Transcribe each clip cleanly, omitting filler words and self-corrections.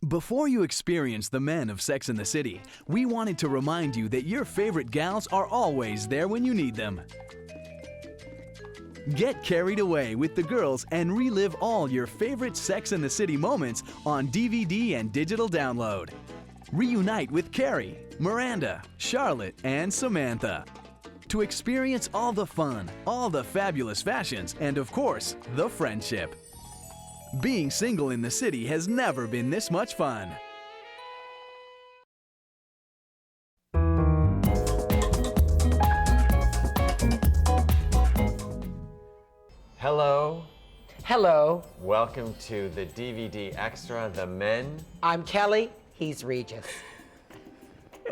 Before you experience the men of Sex and the City, we wanted to remind you that your favorite gals are always there when you need them. Get carried away with the girls and relive all your favorite Sex and the City moments on DVD and digital download. Reunite with Carrie, Miranda, Charlotte, and Samantha to experience all the fun, all the fabulous fashions, and of course, the friendship. Being single in the city has never been this much fun. Hello. Hello. Welcome to the DVD Extra, The Men. I'm Kelly. He's Regis.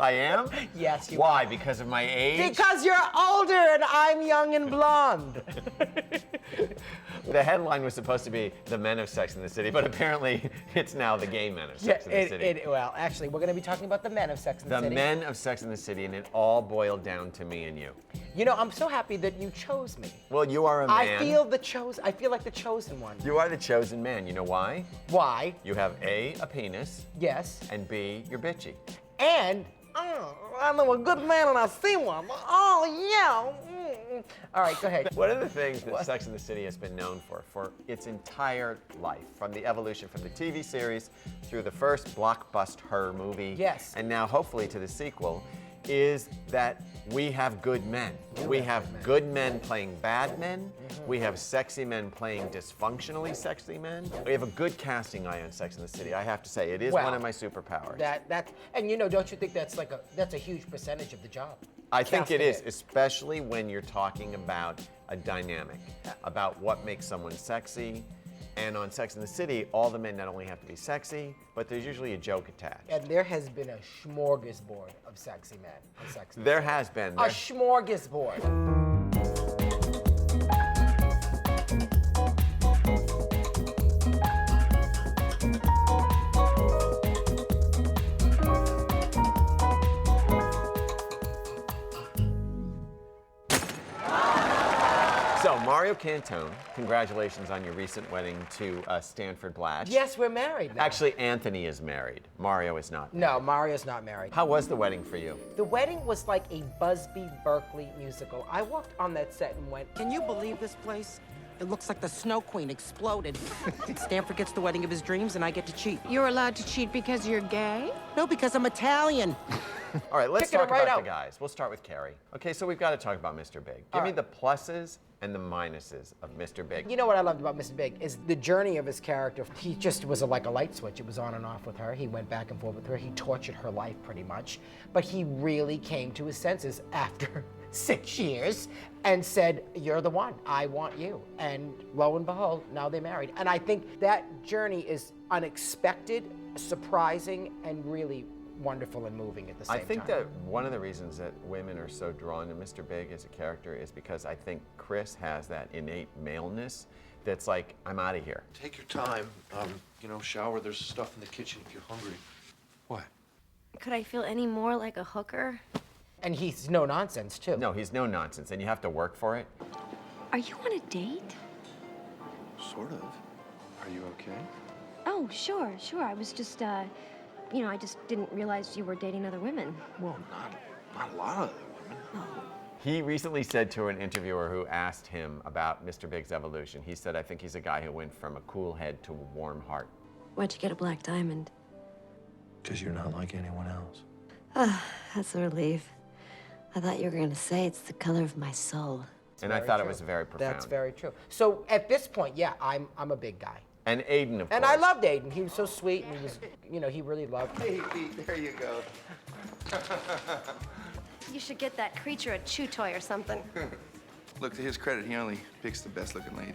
I am? Yes, you Why? are. Because of my age? Because you're older and I'm young and blonde. The headline was supposed to be The Men of Sex and the City, but apparently it's now The Gay Men of Sex and the City. Well, actually, we're going to be talking about the men of Sex and the City. The Men of Sex and the City, and it all boiled down to me and you. You know, I'm so happy that you chose me. Well, you are a man. I feel like the chosen one. You are the chosen man. You know why? Why? You have A, a penis, Yes. and B, you're bitchy. And I know a good man and I see one. Oh, yeah. All right, go ahead. One of the things that Sex and the City has been known for its entire life, from the evolution from the TV series through the first blockbuster movie, Yes. and now hopefully to the sequel, is that we have good men. We have good men playing bad men. We have sexy men playing dysfunctionally sexy men. We have a good casting eye on Sex and the City. I have to say, it is one of my superpowers. And you know, don't you think that's a huge percentage of the job? I think it is, especially when you're talking about a dynamic, about what makes someone sexy. And on Sex and the City, all the men not only have to be sexy, but there's usually a joke attached. And there has been a smorgasbord of sexy men on Sex and the City. There has been. A smorgasbord. So, Mario Cantone, congratulations on your recent wedding to Stanford Blatch. Yes, we're married now. Actually, Anthony is married. Mario is not married. No, Mario's not married. How was the wedding for you? The wedding was like a Busby Berkeley musical. I walked on that set and went, can you believe this place? It looks like the Snow Queen exploded. Stanford gets the wedding of his dreams and I get to cheat. You're allowed to cheat because you're gay? No, because I'm Italian. All right, let's talk right about out. the guys. We'll start with Carrie. Okay, so we've got to talk about Mr. Big. Give me the pluses and the minuses of Mr. Big. You know what I loved about Mr. Big is the journey of his character. He just was like a light switch. It was on and off with her. He went back and forth with her. He tortured her life pretty much. But he really came to his senses after 6 years and said, you're the one. I want you. And lo and behold, now they're married. And I think that journey is unexpected, surprising, and really wonderful and moving at the same time. I think that one of the reasons that women are so drawn to Mr. Big as a character is because I think Chris has that innate maleness that's like, I'm out of here. Take your time. You know, shower. There's stuff in the kitchen if you're hungry. What? Could I feel any more like a hooker? And he's no nonsense, too. No, he's no nonsense, and you have to work for it. Are you on a date? Sort of. Are you okay? Oh, sure. I was just, you know, I just didn't realize you were dating other women. Well, not a lot of other women. He recently said to an interviewer who asked him about Mr. Big's evolution, he said, I think he's a guy who went from a cool head to a warm heart. Why'd you get a black diamond? Because you're not like anyone else. Ah, that's a relief. I thought you were going to say it's the color of my soul. And I thought it was very profound. That's very true. So at this point, yeah, I'm a big guy. And Aiden, of course. And I loved Aiden. He was so sweet, and he was, you know, he really loved me. Hey, there you go. You should get that creature a chew toy or something. Look, to his credit, he only picks the best-looking ladies.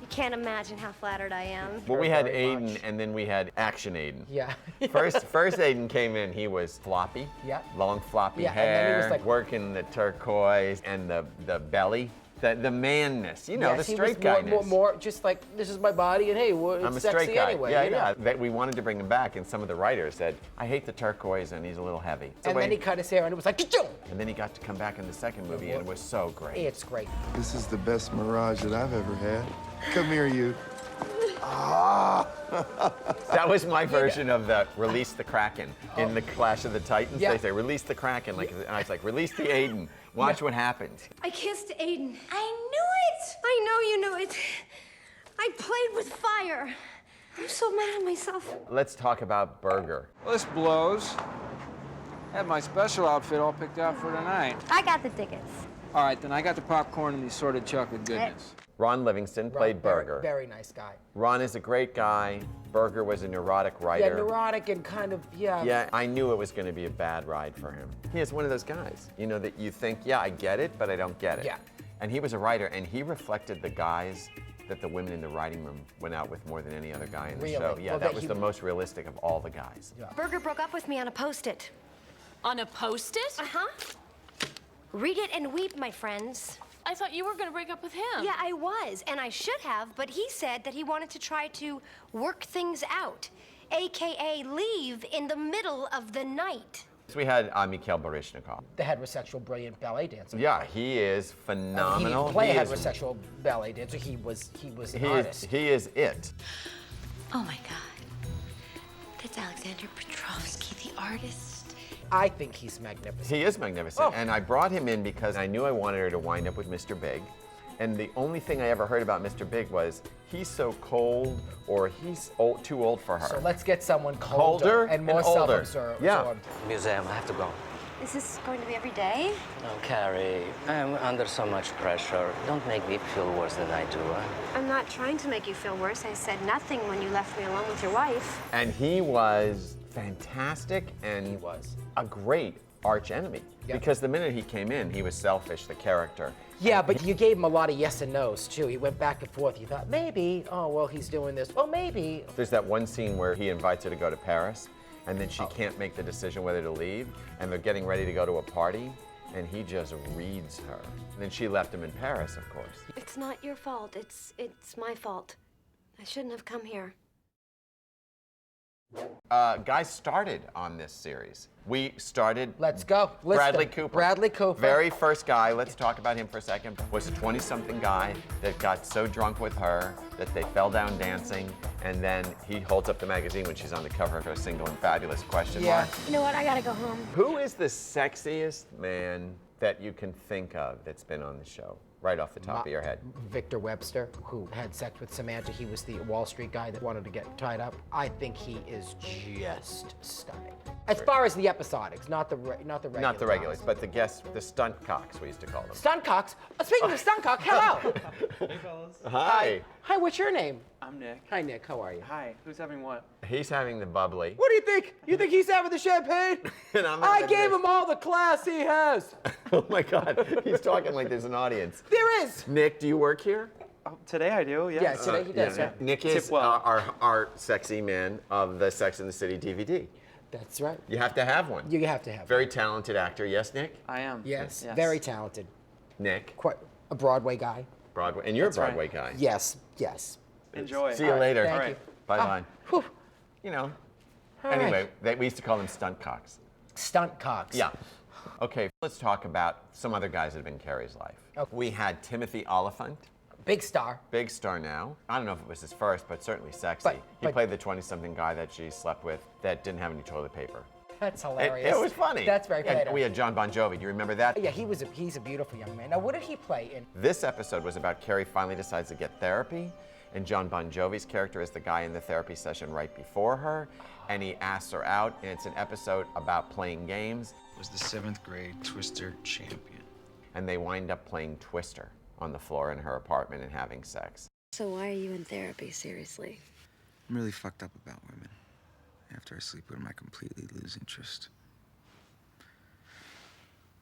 You can't imagine how flattered I am. Well, we had Very Aiden, much. and then we had Action Aiden. Yeah. First Aiden came in, he was floppy. Yeah. Long floppy Yeah, and hair, then he was like- working the turquoise and the belly. The manness, you know, Yes, the straight he was guyness. more just like, this is my body, and hey, I'm it's a sexy straight guy. anyway. Yeah, you know? yeah. That we wanted to bring him back, and some of the writers said, I hate the turquoise, and he's a little heavy. And then he cut his hair, and it was like, "Ka-choom!" And then he got to come back in the second movie, and it was so great. It's great. This is the best mirage that I've ever had. Come here, you. Ah! That was my version of the release the Kraken in the Clash of the Titans. Yeah. They say release the Kraken, like, and I was like, release the Aiden. Watch what happens. I kissed Aiden. I knew it! I know you know it. I played with fire. I'm so mad at myself. Let's talk about Burger. Well, this blows. Had my special outfit all picked out for tonight. I got the tickets. All right, then I got the popcorn and the assorted chocolate goodness. Ron Livingston played Burger. Very nice guy. Ron is a great guy. Burger was a neurotic writer. Yeah, neurotic and kind of, Yeah, I knew it was going to be a bad ride for him. He is one of those guys, you know, that you think, yeah, I get it, but I don't get it. Yeah. And he was a writer, and he reflected the guys that the women in the writing room went out with more than any other guy in the Really? show. Yeah, Well, that that was he- the most realistic of all the guys. Yeah. Burger broke up with me on a Post-it. On a Post-it? Uh-huh. Read it and weep, my friends. I thought you were gonna break up with him. Yeah, I was, and I should have, but he said that he wanted to try to work things out, AKA leave in the middle of the night. So we had Mikhail Baryshnikov. The heterosexual brilliant ballet dancer. Yeah, he is He phenomenal. didn't play He a is- heterosexual ballet dancer. He was an he artist. he is it. Oh my God. That's Alexander Petrovsky, the artist. I think he's magnificent. He is magnificent, Oh. and I brought him in because I knew I wanted her to wind up with Mr. Big. And the only thing I ever heard about Mr. Big was he's so cold or he's too old for her. So let's get someone Colder and more and older. self-absorbed. Yeah. Museum, I have to go. Is this going to be every day? Oh, Carrie, I'm under so much pressure. Don't make me feel worse than I do. I'm not trying to make you feel worse. I said nothing when you left me alone with your wife. And he was fantastic and He was. a great arch enemy. Yep. Because the minute he came in, he was selfish, the character. Yeah, but you gave him a lot of yes and no's too. He went back and forth. You thought maybe, oh well, he's doing this. Oh maybe. There's that one scene where he invites her to go to Paris, and then she can't make the decision whether to leave, and they're getting ready to go to a party, and he just reads her. And then she left him in Paris, of course. It's not your fault. It's my fault. I shouldn't have come here. Guys started on this series. We started. Let's go. List Bradley them. Cooper. Bradley Cooper. Very first guy, let's talk about him for a second, was a 20-something guy that got so drunk with her that they fell down dancing, and then he holds up the magazine when she's on the cover of her Single and Fabulous question mark. You know what? I gotta go home. Who is the sexiest man that you can think of that's been on the show, right off the top of your head? Victor Webster, who had sex with Samantha. He was the Wall Street guy that wanted to get tied up. I think he is just stunning. As far as the episodics, not the regular. Not the regulars, but the guests, the stunt cocks, we used to call them. Stunt cocks. Speaking of stunt cock, hello. Hey, fellas. Hi. Hi, what's your name? I'm Nick. Hi, Nick. How are you? Hi. Who's having what? He's having the bubbly. What do you think? You think he's having the champagne? And I'm I having gave this. him all the class he has. Oh my God, he's talking like there's an audience. There is. Nick, do you work here? Oh, today I do, yes. Yeah, today he does. Yeah. Nick is Tip well. our sexy man of the Sex and the City DVD. That's right. You have to have one. You have to have. Very talented actor, yes, Nick? I am. Yes. Very talented. Nick, Quite a Broadway guy. Broadway, and you're That's a right. Broadway guy. Yes. Yes. Enjoy. See you All right, later. thank All right. you. Bye-bye. Whew. You know. All Anyway, right. we used to call them stunt cocks. Stunt cocks. Yeah. Okay, let's talk about some other guys that have been in Carrie's life. Okay. We had Timothy Oliphant, Big star. big star now. I don't know if it was his first, but certainly sexy. But- He but- played the 20-something guy that she slept with that didn't have any toilet paper. That's It, hilarious. it was funny. That's very funny. And we had John Bon Jovi. Do you remember that? Yeah, he's a beautiful young man. Now, what did he play in? This episode was about Carrie finally decides to get therapy, and John Bon Jovi's character is the guy in the therapy session right before her, and he asks her out, and it's an episode about playing games, Was the 7th grade Twister champion. and they wind up playing Twister on the floor in her apartment and having sex. So why are you in therapy, seriously? I'm really fucked up about women. After I sleep with them, I completely lose interest.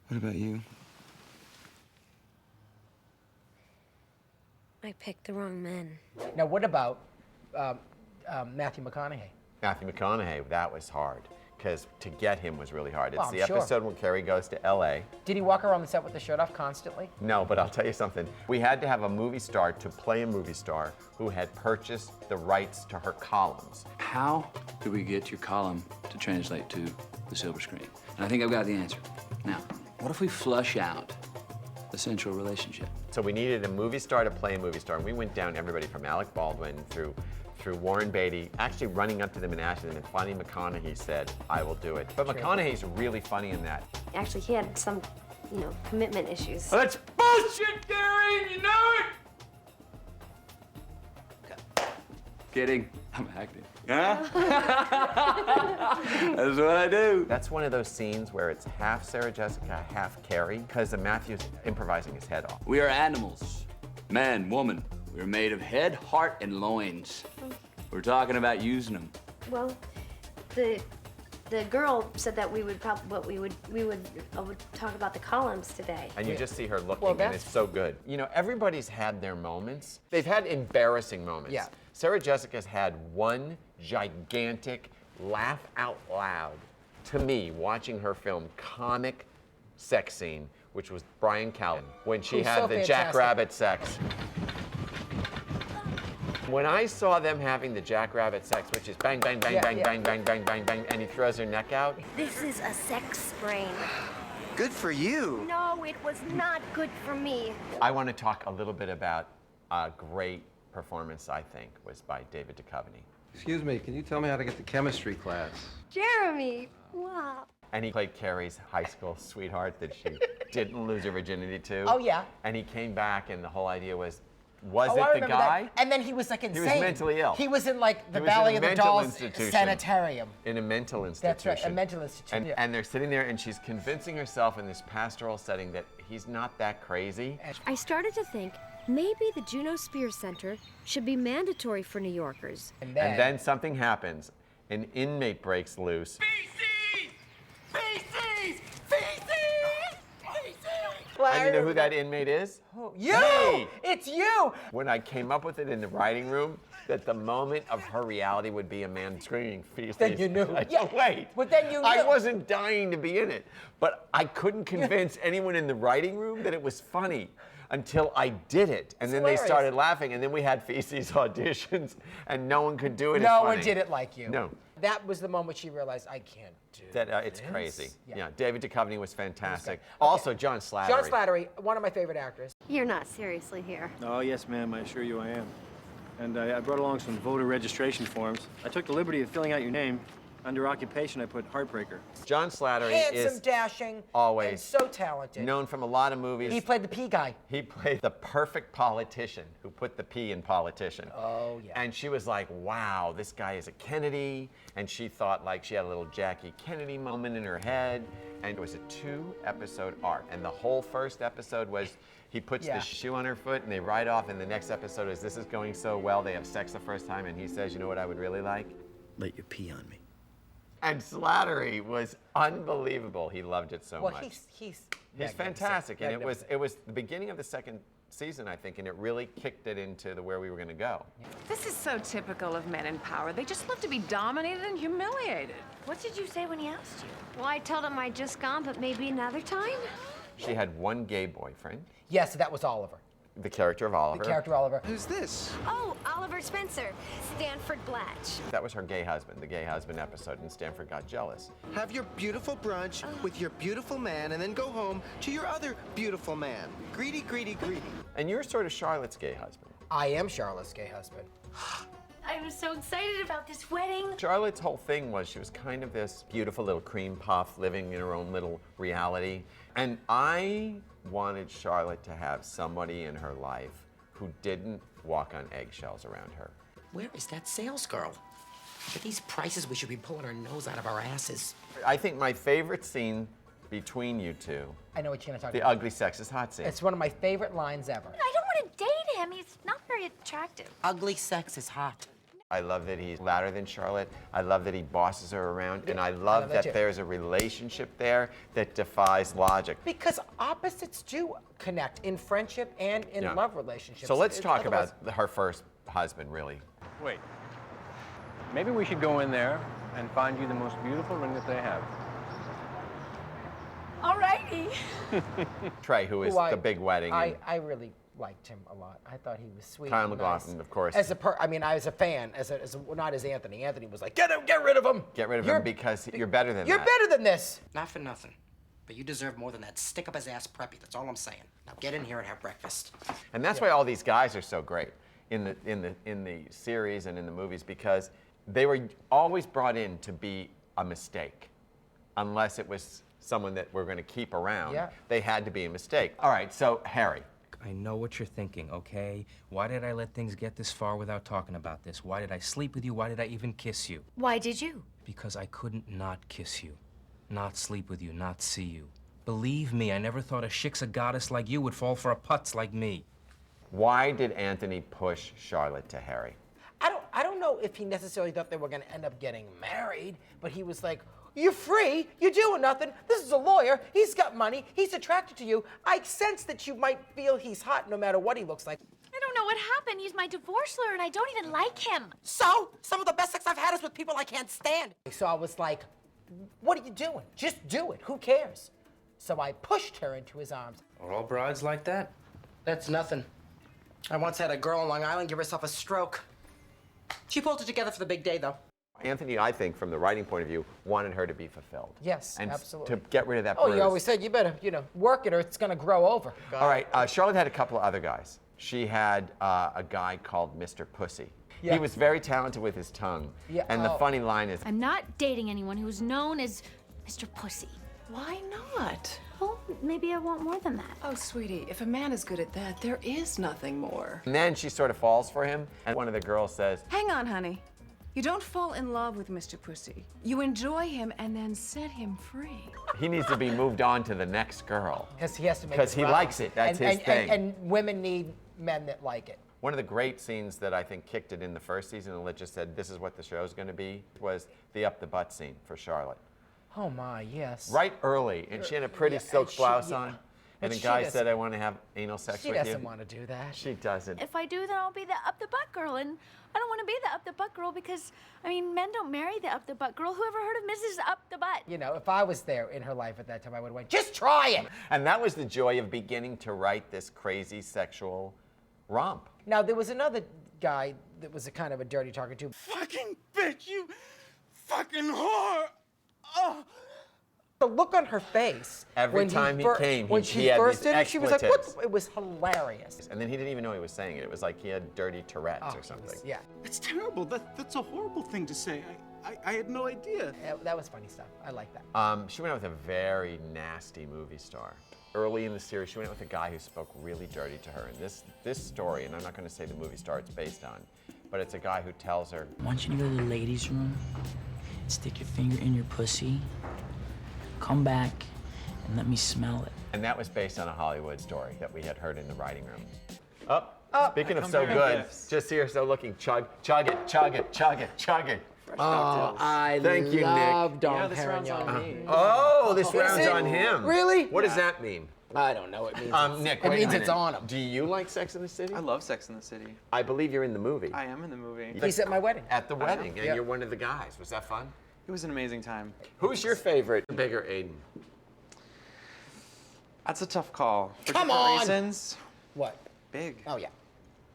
What about you? I picked the wrong men. Now, what about Matthew McConaughey? Matthew McConaughey, that was hard, because to get him was really hard. It's Oh, I'm the sure. episode when Carrie goes to LA. Did he walk around the set with the shirt off constantly? No, but I'll tell you something. We had to have a movie star to play a movie star who had purchased the rights to her columns. How do we get your column to translate to the silver screen? And I think I've got the answer. Now, what if we flush out the central relationship? So we needed a movie star to play a movie star, and we went down everybody from Alec Baldwin through through Warren Beatty actually running up to them and asking them, and finally McConaughey said, I will do it. But McConaughey's really funny in that. Actually, he had some, commitment issues. That's bullshit, Gary, and you know it! Kidding. I'm acting. Huh? That's what I do. That's one of those scenes where it's half Sarah Jessica, half Carrie, because Matthew's improvising his head off. We are animals. Man, woman. We're made of head, heart, and loins. We're talking about using them. Well, the girl said that we would talk about the columns today. And you just see her looking, and it's so good. Everybody's had their moments. They've had embarrassing moments. Yeah. Sarah Jessica's had one gigantic laugh out loud, to me, watching her film, comic sex scene, which was Brian Callen, when she had the jackrabbit sex. When I saw them having the jackrabbit sex, which is bang, bang, bang, bang, bang, bang, bang, bang, bang, and he throws her neck out. This is a sex sprain. Good for you. No, it was not good for me. I want to talk a little bit about a great performance, I think, was by David Duchovny. Excuse me, can you tell me how to get to chemistry class? Jeremy, wow. And he played Carrie's high school sweetheart that she didn't lose her virginity to. Oh, yeah. And he came back, and the whole idea was I it the remember guy? that. And then he was like insane. He was mentally ill. He was in like the He was in Valley a of the mental Dolls institution. sanitarium. In a mental institution. That's right, a mental institution. And they're sitting there, and she's convincing herself in this pastoral setting that he's not that crazy. I started to think maybe the Juno Spear Center should be mandatory for New Yorkers. And then something happens. An inmate breaks loose. Feces! Feces! Feces! And you know who that inmate is? You! Me! It's you! When I came up with it in the writing room, that the moment of her reality would be a man screaming feces. Then you knew. Wait. But then you knew. I wasn't dying to be in it, but I couldn't convince anyone in the writing room that it was funny until I did it. And then they started laughing, and then we had feces auditions, and no one could do it. No one did it like you. No. That was the moment she realized, I can't do that. It's this. crazy. Yeah, David Duchovny was fantastic. Also, John Slattery. John Slattery, one of my favorite actors. You're not seriously here. Oh, yes, ma'am. I assure you I am. And I brought along some voter registration forms. I took the liberty of filling out your name. Under occupation, I put heartbreaker. John Slattery Handsome, is dashing, always and so talented. Known from a lot of movies. He played the P guy. He played the perfect politician who put the P in politician. Oh, yeah. And she was like, wow, this guy is a Kennedy. And she thought like she had a little Jackie Kennedy moment in her head. And it was a 2-episode arc. And the whole first episode was he puts the shoe on her foot and they ride off. And the next episode is this is going so well. They have sex the first time. And he says, you know what I would really like? Let you pee on me. And Slattery was unbelievable. He loved it so much. Well, he's fantastic. And it was the beginning of the second season, I think, and it really kicked it into where we were going to go. This is so typical of men in power. They just love to be dominated and humiliated. What did you say when he asked you? Well, I told him I'd just gone, but maybe another time. She had one gay boyfriend. Yes, that was Oliver. The character of Oliver. The character Oliver. Who's this? Oh, Oliver Spencer, Stanford Blatch. That was her gay husband, the gay husband episode, and Stanford got jealous. Have your beautiful brunch with your beautiful man and then go home to your other beautiful man. Greedy, greedy, greedy. And you're sort of Charlotte's gay husband. I am Charlotte's gay husband. I was so excited about this wedding. Charlotte's whole thing was she was kind of this beautiful little cream puff living in her own little reality. And I wanted Charlotte to have somebody in her life who didn't walk on eggshells around her. Where is that sales girl? At these prices, we should be pulling our nose out of our asses. I think my favorite scene between you two. I know what you're gonna talk about. The ugly sexist hot scene. It's one of my favorite lines ever. I don't want to date him. He's not very attractive. Ugly sex is hot. I love that he's louder than Charlotte. I love that he bosses her around. And I love that there's a relationship there that defies logic. Because opposites do connect in friendship and in love relationships. So let's talk about her first husband, really. Wait. Maybe we should go in there and find you the most beautiful ring that they have. Alrighty. Trey, who is the big wedding. I really liked him a lot. I thought he was sweet. Kyle and MacLachlan, nice. of course. As a fan, not as Anthony. Anthony was like, get rid of him. Get rid of him because you're better than You're that. better than this. Not for nothing, but you deserve more than that stick-up-his-ass preppy. That's all I'm saying. Now get in here and have breakfast. And that's why all these guys are so great. in the series and in the movies because they were always brought in to be a mistake, unless it was someone that we're going to keep around. Yeah. They had to be a mistake. All right, so Harry. I know what you're thinking, okay? Why did I let things get this far without talking about this? Why did I sleep with you? Why did I even kiss you? Why did you? Because I couldn't not kiss you, not sleep with you, not see you. Believe me, I never thought a shiksa goddess like you would fall for a putz like me. Why did Anthony push Charlotte to Harry? I don't know if he necessarily thought they were going to end up getting married, but he was like, you're free, you're doing nothing, this is a lawyer, he's got money, he's attracted to you. I sense that you might feel he's hot no matter what he looks like. I don't know what happened. He's my divorce lawyer, and I don't even like him. So, some of the best sex I've had is with people I can't stand. So I was like, what are you doing? Just do it, who cares? So I pushed her into his arms. Are all brides like that? That's nothing. I once had a girl on Long Island give herself a stroke. She pulled it together for the big day, though. Anthony, I think, from the writing point of view, wanted her to be fulfilled. Yes, and absolutely. To get rid of that Oh, bruise. you always said you better, work it or it's gonna grow over. All right, Charlotte had a couple of other guys. She had a guy called Mr. Pussy. Yeah. He was very talented with his tongue. Yeah, And the funny line is, I'm not dating anyone who's known as Mr. Pussy. Why not? Well, maybe I want more than that. Oh, sweetie, if a man is good at that, there is nothing more. and then she sort of falls for him, and one of the girls says, Hang on, honey. You don't fall in love with Mr. Pussy. You enjoy him and then set him free. he needs to be moved on to the next girl. Because he has to make Because it he round. likes it, that's his thing. And women need men that like it. One of the great scenes that I think kicked it in the first season, and just said, this is what the show's gonna be, was the up the butt scene for Charlotte. Oh my, yes. Right early, and she had a pretty silk and blouse she- on, but and the she guy doesn't- said, I want to have anal sex She with you. doesn't want to do that. She doesn't. If I do, then I'll be the up-the-butt girl, and I don't want to be the up-the-butt girl because, I mean, men don't marry the up-the-butt girl. Whoever heard of Mrs. Up-the-Butt? If I was there in her life at that time, I would have went, just try it. And that was the joy of beginning to write this crazy sexual romp. Now, there was another guy that was a kind of a dirty talker too. Fucking bitch, you fucking whore! Oh. The look on her face Every when time he came, when he she had first these did it, she was like, "What?" expletives. It was hilarious. And then he didn't even know he was saying it. It was like he had dirty Tourette's or something. Yeah, That's terrible. That's a horrible thing to say. I had no idea. that was funny stuff. I like that. She went out with a very nasty movie star. Early in the series, she went out with a guy who spoke really dirty to her. And this story, and I'm not going to say the movie star it's based on, but it's a guy who tells her, I want you to go to the ladies' room, stick your finger in your pussy, come back, and let me smell it. and that was based on a Hollywood story that we had heard in the writing room. Speaking of come so bearing good, gifts. just here, so looking, chug it, chug it, chug it, chug it. Oh, I Thank you, Nick. love Dom Yeah, this round's on Perignon. me. Oh, this Is round's it? on him. Really? What does that mean? I don't know. It means Nick, it wait a means it's minute. on him. Do you like Sex in the City? I love Sex in the City. I believe you're in the movie. I am in the movie. He's at my wedding. At the wedding, and Yep. you're one of the guys. Was that fun? It was an amazing time. Who's your favorite, Big or Aiden? That's a tough call. For Come different on! reasons. What? Big. Oh yeah.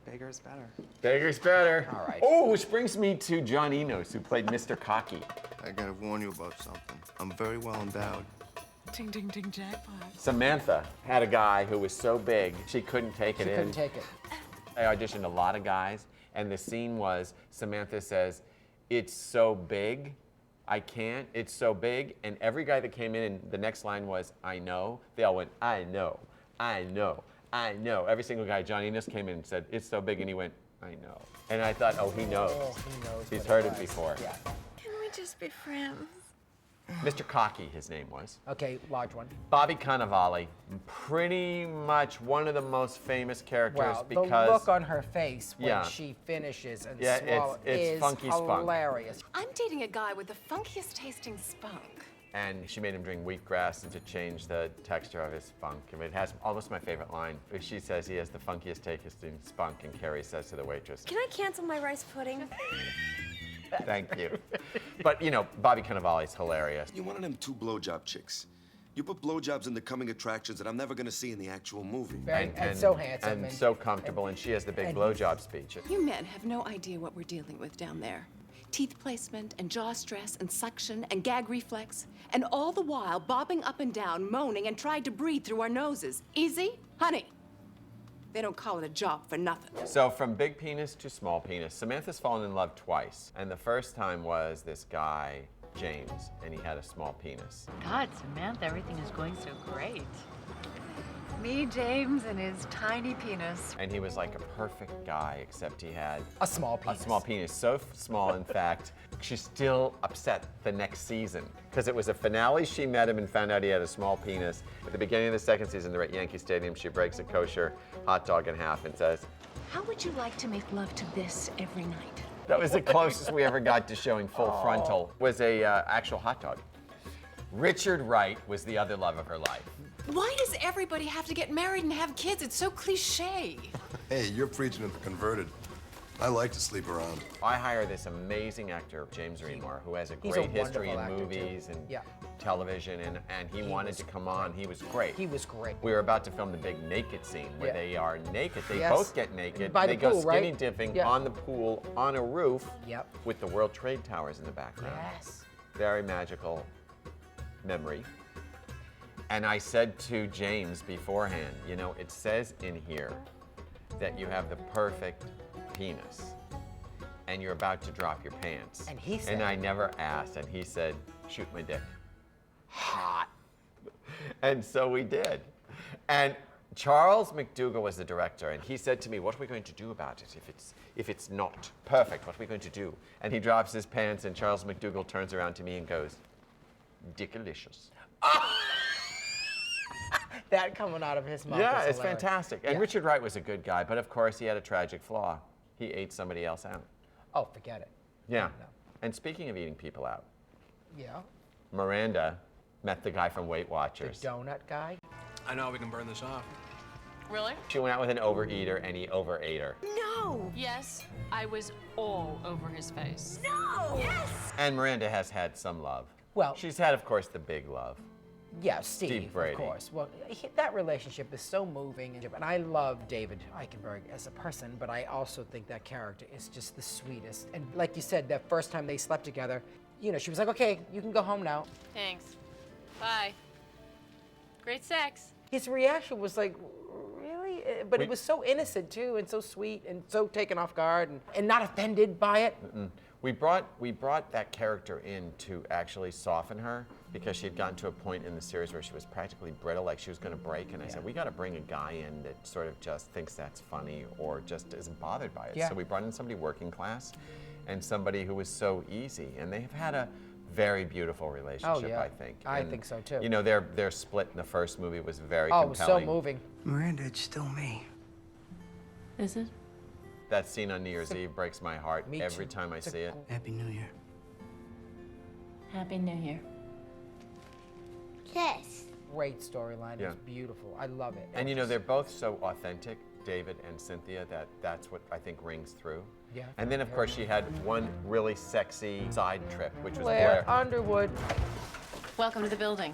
Bigger is better. Bigger's better. All right. Oh, which brings me to John Enos, who played Mr. Cocky. I gotta warn you about something. I'm very well endowed. Ding, ding, ding, jackpot. Samantha had a guy who was so big, she couldn't take it She in. couldn't take it. I auditioned a lot of guys, and the scene was Samantha says, "It's so big, I can't, it's so big." And every guy that came in, and the next line was, "I know," they all went, "I know, I know, I know." Every single guy, John Enos came in and said, "It's so big," and he went, "I know." And I thought, oh, he knows. Oh, he knows He's what heard it it was. before. Yeah. Can we just be friends? Mr. Cocky, his name was. Okay, large one. Bobby Cannavale, pretty much one of the most famous characters Well, because the look on her face when Yeah. she finishes and Yeah, swallows it's is funky spunk. hilarious. I'm dating a guy with the funkiest tasting spunk. and she made him drink wheatgrass to change the texture of his spunk. I mean, it has almost my favorite line. She says he has the funkiest tasting spunk, and Carrie says to the waitress, Can I cancel my rice pudding? "Thank you." But you know, Bobby Cannavale's hilarious. You're one of them two blowjob chicks. You put blowjobs in the coming attractions that I'm never gonna see in the actual movie. And so handsome. and so comfortable, and she has the big and- blowjob speech. You men have no idea what we're dealing with down there. Teeth placement and jaw stress and suction and gag reflex, and all the while bobbing up and down, moaning and trying to breathe through our noses. Easy? Honey, They don't call it a job for nothing. So from big penis to small penis, Samantha's fallen in love twice. And the first time was this guy, James, and he had a small penis. God, Samantha, everything is going so great. Me, James, and his tiny penis. And he was like a perfect guy, except he had a small penis. A small penis, so small, in fact, she's still upset the next season. Because it was a finale, she met him and found out he had a small penis. At the beginning of the second season, they're at Yankee Stadium, she breaks a kosher hot dog in half and says, How would you like to make love to this every night? that was the closest we ever got to showing full frontal, was a actual hot dog. Richard Wright was the other love of her life. Why does everybody have to get married and have kids? It's so cliche. Hey, you're preaching to the converted. I like to sleep around. I hire this amazing actor, James Remar, who has a He's great a history in wonderful actor, movies too. and Yeah. television, and he wanted to come on. He was great. He was great. We were about to film the big naked scene where Yeah. they are naked. They Yes. both get naked. By the they go pool, skinny right? dipping Yeah. on the pool on a roof Yep. with the World Trade Towers in the background. Yes. Very magical memory. And I said to James beforehand, you know, it says in here that you have the perfect penis and you're about to drop your pants. And he said- And I never asked, and he said, shoot my dick. Hot. And so we did. And Charles McDougall was the director, and he said to me, what are we going to do about it if it's not perfect? What are we going to do? And he drops his pants, and Charles McDougall turns around to me and goes, dickalicious. That coming out of his mouth. Yeah, is it's hilarious. fantastic. And Yeah. Richard Wright was a good guy, but of course he had a tragic flaw. He ate somebody else out. Oh, forget it. Yeah. And speaking of eating people out, Yeah. Miranda met the guy from Weight Watchers. The donut guy. I know we can burn this off. Really? She went out with an overeater, and he overate her. No! Yes, I was all over his face. No! Yes! And Miranda has had some love. Well, she's had, of course, the big love. Yeah, Steve, Brady. of course. Well, that relationship is so moving, and I love David Eichenberg as a person, but I also think that character is just the sweetest. And like you said, that first time they slept together, you know, she was like, okay, you can go home now. Thanks. Bye. Great sex. His reaction was like, really? But it was so innocent, too, and so sweet, and so taken off guard, and not offended by it. We brought that character in to actually soften her because she had gotten to a point in the series where she was practically brittle, like she was going to break. And I said, we got to bring a guy in that sort of just thinks that's funny or just isn't bothered by it. Yeah. So we brought in somebody working class and somebody who was so easy. And they've had a very beautiful relationship, yeah. I think. I And, think so, too. You know, their split in the first movie was very Oh, it was so compelling. moving. Miranda, it's still me. Is it? That scene on New Year's Eve breaks my heart Me every too. time I see it. Happy New Year. Happy New Year. Kiss. Great storyline. Yeah. It's beautiful. I love it. And you know, they're both so authentic, David and Cynthia, that's what I think rings through. Yeah. And then, of course, she had one really sexy side trip, which was Blair Blair. Underwood. Welcome to the building.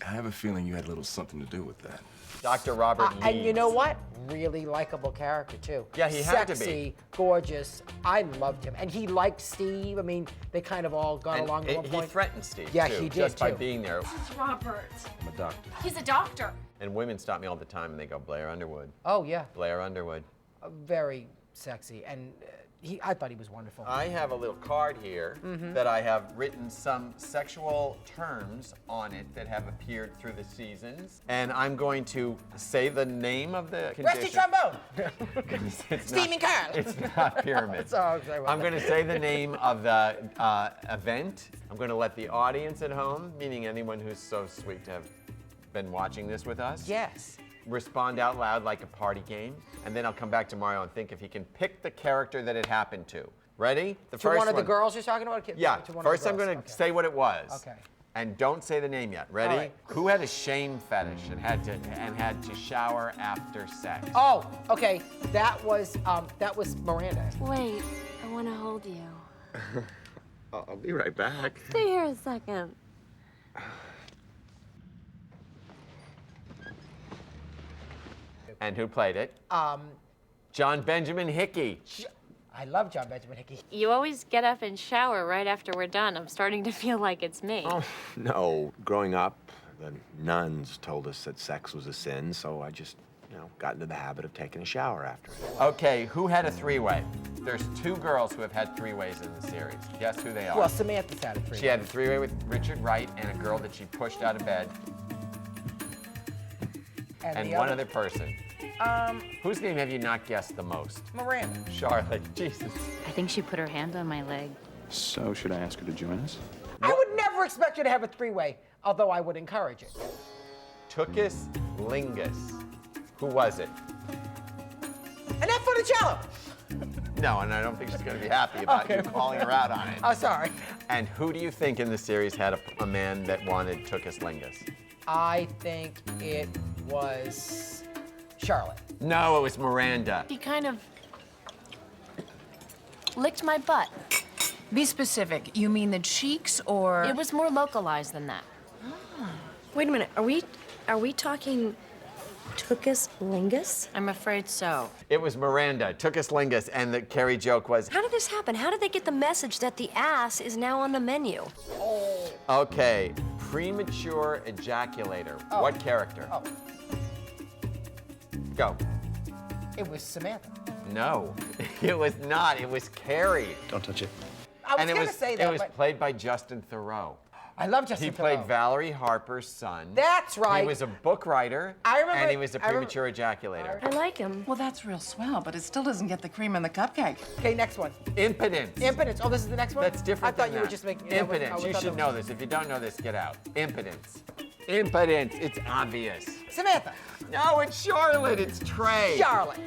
I have a feeling you had a little something to do with that. Dr. Robert And you Leeds. know what? Really likable character, too. Yeah, he had to be. Sexy, gorgeous. I loved him. And he liked Steve. I mean, they kind of all got And along at one he point. threatened Steve, Yeah, too, he did, just by too. being there. It's Robert. I'm a doctor. He's a doctor. And women stop me all the time and they go, Blair Underwood. Oh, yeah. Blair Underwood. Very sexy. And I thought he was wonderful. I have a little card here that I have written some sexual terms on it that have appeared through the seasons. And I'm going to say the name of the Rusty condition. Trombone! It's Steaming Carl! It's not pyramid. I'm going to say the name of the event. I'm going to let the audience at home, meaning anyone who's so sweet to have been watching this with us, Yes. respond out loud like a party game. And then I'll come back tomorrow and think if he can pick the character that it happened to. Ready? The To first one of the girls you're talking about? Yeah. To one First, of I'm the going girls. to say what it was. Okay. And don't say the name yet. Ready? All right. Who had a shame fetish and had to shower after sex? Oh, okay. That was Miranda. Wait, I want to hold you. I'll be right back. Stay here a second. And who played it? John Benjamin Hickey. I love John Benjamin Hickey. You always get up and shower right after we're done. I'm starting to feel like it's me. Oh, no. Growing up, the nuns told us that sex was a sin, so I just got into the habit of taking a shower after it. Okay, who had a three-way? There's 2 girls who have had three-ways in the series. Guess who they are? Well, Samantha's had a three-way. She had a three-way with Richard Wright and a girl that she pushed out of bed. And one other person. Whose name have you not guessed the most? Miranda. Charlotte. Jesus. I think she put her hand on my leg. So, should I ask her to join us? I would never expect you to have a three-way, although I would encourage it. Tuckus Lingus. Who was it? Annette Funicello. No, and I don't think she's going to be happy about you calling her out on it. Oh, sorry. And who do you think in the series had a man that wanted Tuckus Lingus? I think it was Charlotte. No, it was Miranda. He kind of licked my butt. Be specific. You mean the cheeks or? It was more localized than that. Wait a minute. Are we talking Tuckus Lingus? I'm afraid so. It was Miranda, Tuckus Lingus, and the Carrie joke was, How did this happen? How did they get the message that the ass is now on the menu? okay, premature ejaculator. What character? Oh. Go. It was Samantha. No, it was not. It was Carrie. Don't touch it. I was going to say that, It was but played by Justin Theroux. I love Justin He played Theroux. Valerie Harper's son. That's right. He was a book writer. I remember. And he was a premature ejaculator. I like him. Well, that's real swell, but it still doesn't get the cream in the cupcake. Okay, next one. Impotence. Impotence. Oh, this is the next one? That's different I thought than you were that. just making... Impotence. You should know this. If you don't know this, get out. Impotence. Impotence. It's obvious. Samantha. No, it's Charlotte. It's Trey. Charlotte.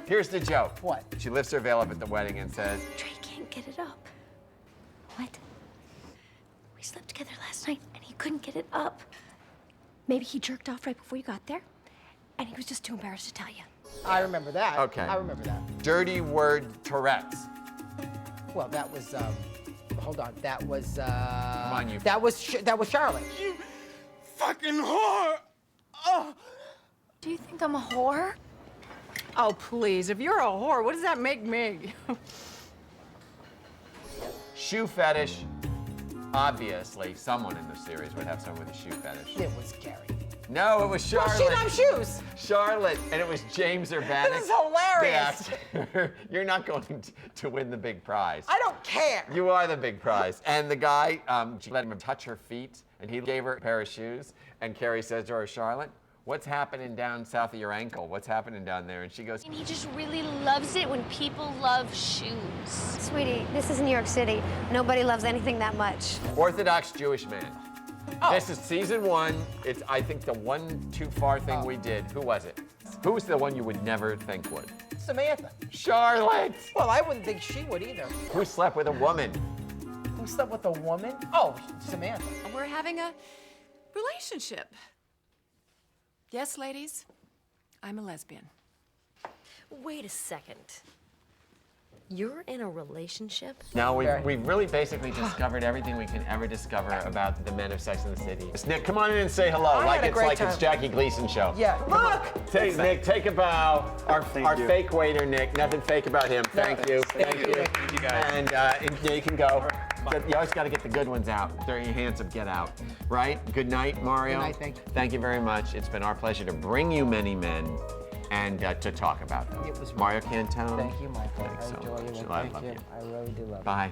Here's the joke. What? She lifts her veil up at the wedding and says, Trey can't get it up. What? We slept together last night and he couldn't get it up. Maybe he jerked off right before you got there and he was just too embarrassed to tell you. I remember that. Okay. I remember that. dirty word Tourette's. Well, that was, hold on. That was, Come on, you. That was Charlotte. You fucking whore! Oh. Do you think I'm a whore? Oh, please. If you're a whore, what does that make me? Shoe fetish. Obviously, someone in the series would have someone with a shoe fetish. It was Carrie. No, it was Charlotte. Well, she loves shoes. Charlotte, and it was James Urbanek. This is hilarious. the actor. You're not going to win the big prize. I don't care. You are the big prize. And the guy, she let him touch her feet, and he gave her a pair of shoes. And Carrie says to her, Charlotte, what's happening down south of your ankle? What's happening down there? And she goes, And he just really loves it when people love shoes. Sweetie, this is New York City. Nobody loves anything that much. Orthodox Jewish man. Oh. This is season 1. It's, I think, the one too far thing we did. Who was it? Who was the one you would never think would? Samantha. Charlotte. Well, I wouldn't think she would either. Who slept with a woman? Who slept with a woman? Oh, Samantha. We're having a relationship. Yes, ladies, I'm a lesbian. Wait a second. You're in a relationship? No, we've really basically discovered everything we can ever discover about the men of Sex and the City. Nick, come on in and say hello, like it's Jackie Gleason show. Yeah, look! Nick, take a bow. Our fake waiter, Nick. Nothing fake about him. Thank you. Thank you. Thank you, guys. And yeah, you can go. But you always got to get the good ones out. They're in your hands of get out. Right? Good night, Mario. Good night, thank you. Thank you very much. It's been our pleasure to bring you many men and to talk about them. It was Mario Cantone. Thank you, Michael. Thanks I so enjoy much. you. I Thank love you. you. I really do love you. Bye.